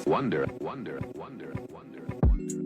Wonder, wonder, wonder, wonder, wonder.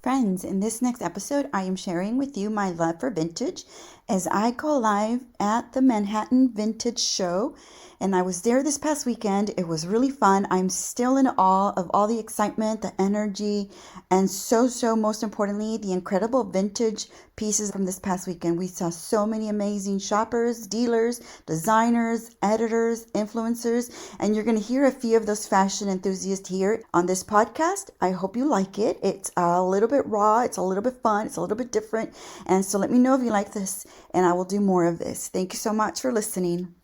Friends, in this next episode, I am sharing with you my love for vintage as I go live at the Manhattan Vintage Show. And I was there this past weekend. It was really fun. I'm still in awe of all the excitement, the energy, and so most importantly, the incredible vintage pieces from this past weekend. We saw so many amazing shoppers, dealers, designers, editors, influencers, and you're going to hear a few of those fashion enthusiasts here on this podcast. I hope you like it. It's a little bit raw. It's a little bit fun. It's a little bit different. And so let me know if you like this, and I will do more of this. Thank you so much for listening.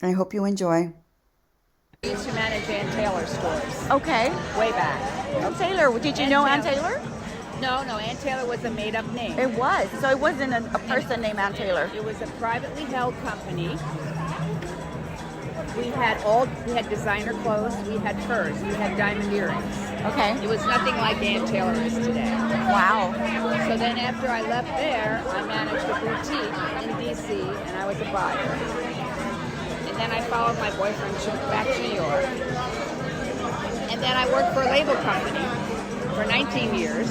I hope you enjoy. I used to manage Ann Taylor stores Okay. way back. Ann Taylor. Did you know Ann Taylor? No, Ann Taylor was a made-up name. It was. So it wasn't a person named Ann Taylor. It was a privately held company. We had designer clothes, we had furs, we had diamond earrings. Okay. It was nothing like Ann Taylor is today. Wow. So then after I left there, I managed a boutique in D.C. and I was a buyer. And then I followed my boyfriend back to New York. And then I worked for a label company for 19 years.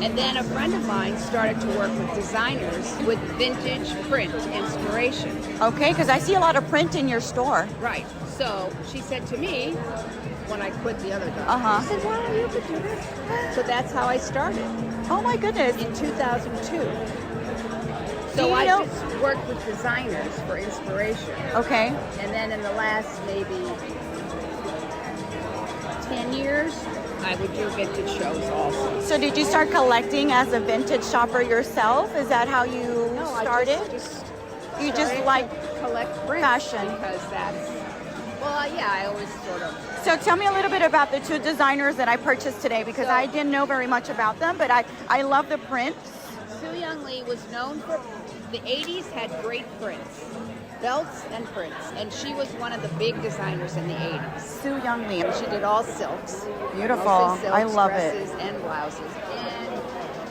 And then a friend of mine started to work with designers with vintage print inspiration. Okay, because I see a lot of print in your store. Right. So she said to me, when I quit the other job, she said, wow, you could do this. So that's how I started. Oh my goodness. In 2002. So I just worked with designers for inspiration. Okay. And then in the last maybe 10 years, I would do vintage shows also. So did you start collecting as a vintage shopper yourself? Is that how you started? You just like collect prints fashion. Because that's, I always sort of. So tell me a little bit about the two designers that I purchased today, because I didn't know very much about them, but I love the prints. Sue Young Lee was known for, the 80s had great prints, belts and prints, and she was one of the big designers in the 80s. Sue Young Lee. She did all silks. Beautiful. Silks, I love dresses, it. and blouses. And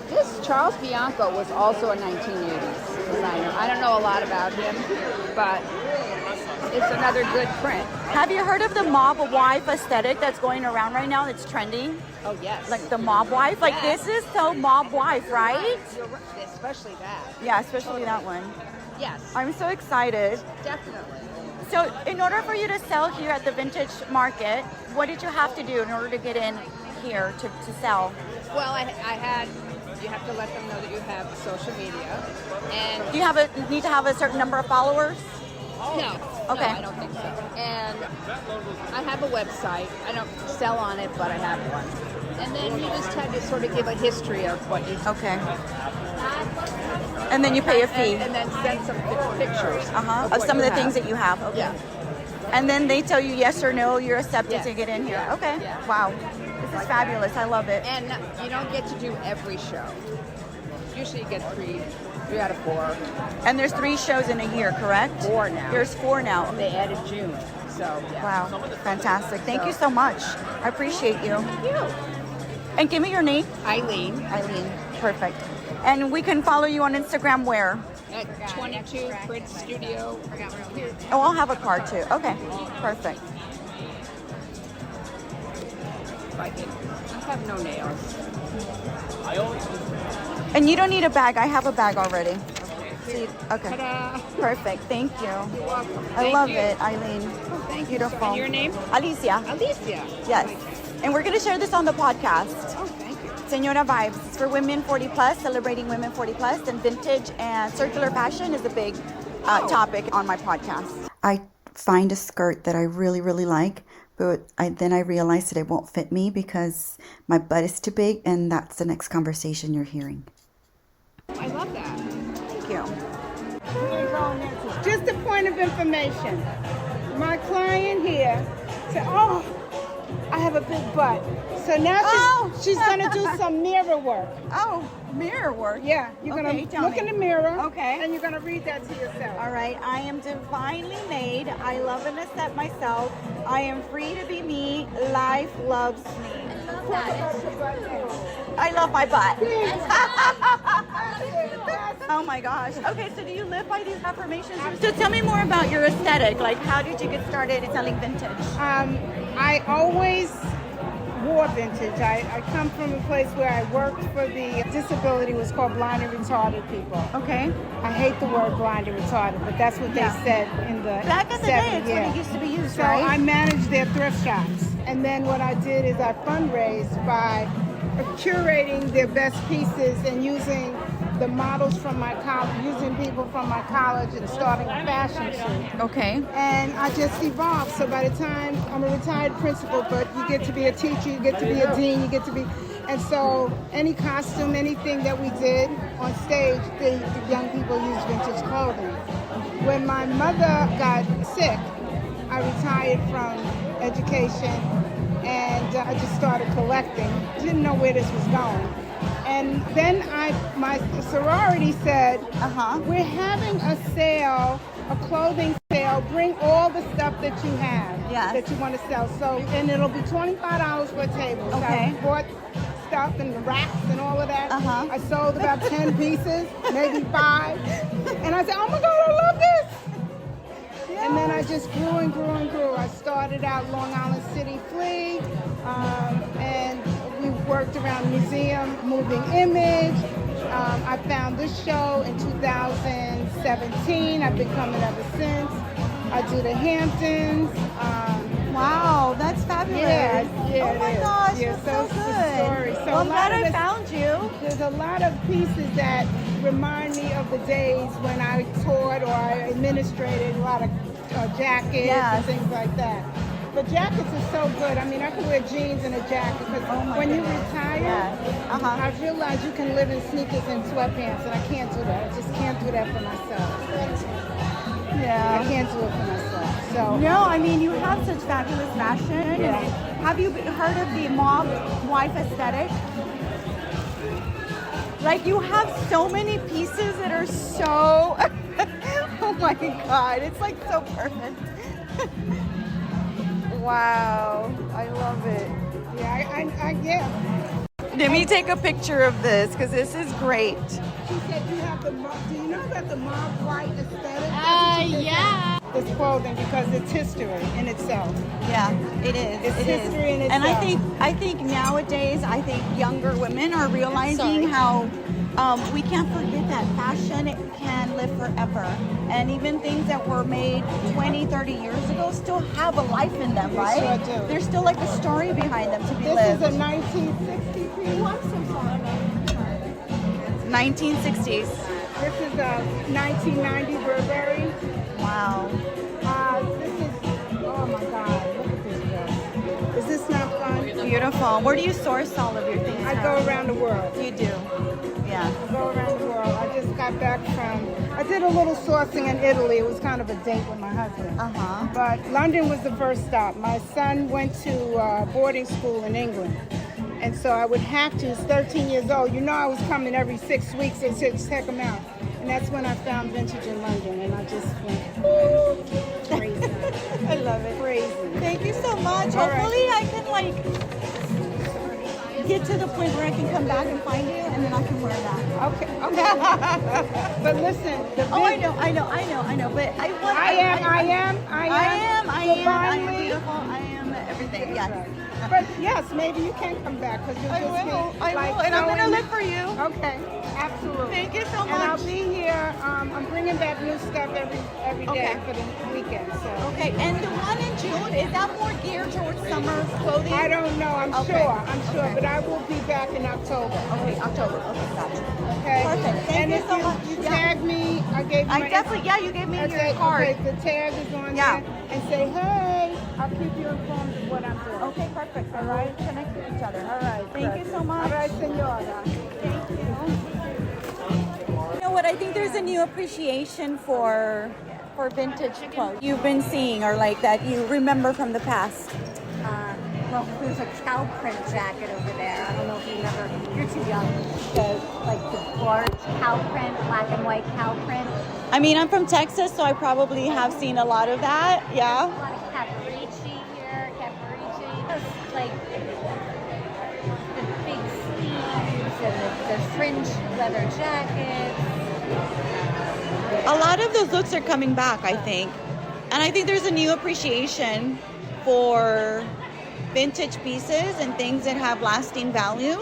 this Charles Bianco was also a 1980s designer. I don't know a lot about him, but it's another good print. Have you heard of the mob wife aesthetic that's going around right now? That's trending. Oh, yes. Like the mob wife. Like this is so mob wife, right? You're right. Especially that. Yeah, especially that one. Yes. I'm so excited. Definitely. So in order for you to sell here at the vintage market, what did you have to do in order to get in here to sell? Well, you have to let them know that you have social media. And Do you need to have a certain number of followers? No. Okay. No, I don't think so. And I have a website. I don't sell on it, but I have one. And then you just had to sort of give a history of what you... Okay. And then you pay a fee. And then send some pictures of some of the things that you have. Okay. Yeah. And then they tell you yes or no, you're accepted Yes. to get in here. Yeah. Okay. Yeah. Wow. This is fabulous. I love it. And you don't get to do every show. Usually you get three out of 4. And there's 3 shows in a year, correct? 4 now. There's 4 now. They added June. So, yeah. Wow. Fantastic. Thank you so much. I appreciate you. Thank you. And give me your name. Eileen. Perfect. And we can follow you on Instagram where? At 22 Print Studio. Oh, I'll have a card too. Okay. Perfect. I have no nails. And you don't need a bag. I have a bag already. Okay. Ta-da. Perfect. Thank you. You're welcome. I love it, Eileen. Oh, thank Beautiful. you. And your name? Alicia. Alicia. Yes. And we're going to share this on the podcast. Oh, thank you. Senora Vibes. It's for women 40 plus, celebrating women 40 plus, and vintage and circular fashion is a big topic on my podcast. I find a skirt that I really, really like, but then I realized that it won't fit me because my butt is too big, and that's the next conversation you're hearing. I love that. Thank you. Just a point of information. my client here said, "Oh, I have a big butt." So now she's gonna do some mirror work. Oh, mirror work. Yeah, you're Okay, gonna tell look me. in the mirror. Okay. And you're gonna read that to yourself. All right, I am divinely made. I love and accept myself. I am free to be me. Life loves me. I love my butt. Oh my gosh. Okay, so do you live by these affirmations? So tell me more about your aesthetic. Like, how did you get started selling vintage? I always wore vintage. I come from a place where I worked for the disability was called blind and retarded people. Okay. I hate the word blind and retarded, but that's what they said in the Back in the day, it's when it used to be used, So right? I managed their thrift shops. And then what I did is I fundraised by curating their best pieces and using the models from my college, using people from my college and starting a fashion shoot. Okay. And I just evolved. So by the time I'm a retired principal, but you get to be a teacher, you get to be a dean, you get to be, and so any costume, anything that we did on stage, the young people used vintage clothing. When my mother got sick, I retired from education and I just started collecting. Didn't know where this was going. And then my sorority said, we're having a sale, a clothing sale. Bring all the stuff that you have that you want to sell. So, and it'll be $25 for a table. So I bought stuff and the racks and all of that. I sold about 10 pieces, maybe 5. And I said, oh my God, I love this. And then I just grew and grew and grew. I started out Long Island City Flea, and we worked around museum, moving image. I found this show in 2017. I've been coming ever since. I do the Hamptons. Wow, that's fabulous. Yeah, oh my gosh, yeah, that's so so it's the good. story. So Well, I'm a lot glad of I found you. There's a lot of pieces that remind me of the days when I taught or I administrated a lot of jackets and things like that. But jackets are so good. I mean, I can wear jeans and a jacket because when you retire, I realize you can live in sneakers and sweatpants, and I can't do that. I just can't do that for myself. Yeah. I can't do it for myself. So No, I mean, you have such fabulous fashion. Yeah. Have you heard of the mob wife aesthetic? Like, you have so many pieces that are so, oh my God, it's like so perfect. Wow, I love it. yeah. Let me take a picture of this because this is great. She said you have the mob. Do you know about the mob white aesthetic? Yeah. This clothing because it's history in itself. Yeah, it is. It's it is. history in And itself. I think nowadays, I think younger women are realizing how we can't forget that fashion can live forever. And even things that were made 20, 30 years ago still have a life in them, right? Sure do. There's still like a story behind them to be This lived. is a 1960 piece. Oh, I'm so sorry. 1960s. This is a 1990 Burberry. Wow. This is, oh my God, look at this dress. Is this not fun? Beautiful. Where do you source all of your things I from? go around the world. You do. Yeah. I go around the world. I just got back I did a little sourcing in Italy. It was kind of a date with my husband. But London was the first stop. My son went to boarding school in England. And so I would have to, he's 13 years old. You know I was coming every 6 weeks and said, check him out. And that's when I found vintage in London. And I just went, ooh, crazy. I love it. Crazy. Thank you so much. All right. Hopefully I can get to the point where I can come back and find you and then I can wear that. Okay. But listen, I know. But I am divinely beautiful. I am everything. Yes. But yes, maybe you can come back because you'll I just will. be I like will. And I'm going to sewing- look for you. Okay, absolutely. Thank you so much. And I'll be here. I'm bringing back new stuff every day for the weekend. So Okay. And the one in June, is that more geared towards summer clothing? I don't know. I'm Okay. sure, Okay. but I will be back in October. Okay, October. Okay, gotcha. Okay. Perfect. Thank and you if so much. You Yeah. tag me. I gave you. I my definitely, yeah, you gave me Okay, your card. Okay, the tag is on Yeah. there. And say, hey, I'll keep you informed of what I'm doing. Okay, perfect. All right, connect with each other. All right. Thank you so much. All right, senora. Thank you. You know what? I think there's a new appreciation for for vintage clothes you've been seeing or like that you remember from the past? Well, there's a cow print jacket over there. I don't know if you remember. You're too young. The large cow print, black and white cow print. I mean, I'm from Texas, so I probably have seen a lot of that. Yeah. A lot of Caparici here. Caparici. Like the big sleeves and the fringe leather jackets. A lot of those looks are coming back, I think. And I think there's a new appreciation for vintage pieces and things that have lasting value.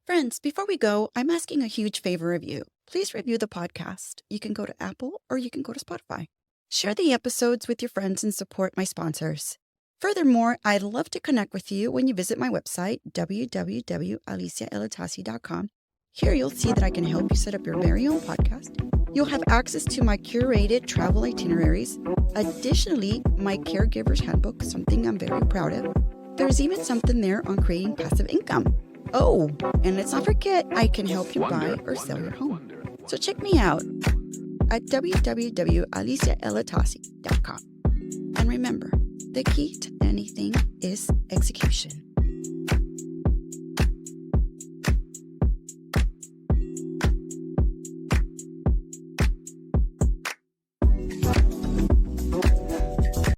Friends, before we go, I'm asking a huge favor of you. Please review the podcast. You can go to Apple or you can go to Spotify. Share the episodes with your friends and support my sponsors. Furthermore, I'd love to connect with you when you visit my website, www.aliciaelatasi.com. Here you'll see that I can help you set up your very own podcast. You'll have access to my curated travel itineraries. Additionally, my caregiver's handbook, something I'm very proud of. There's even something there on creating passive income. Oh, and let's not forget, I can help you buy or sell your home. So check me out at www.aliciaelatasi.com. And remember, the key to anything is execution.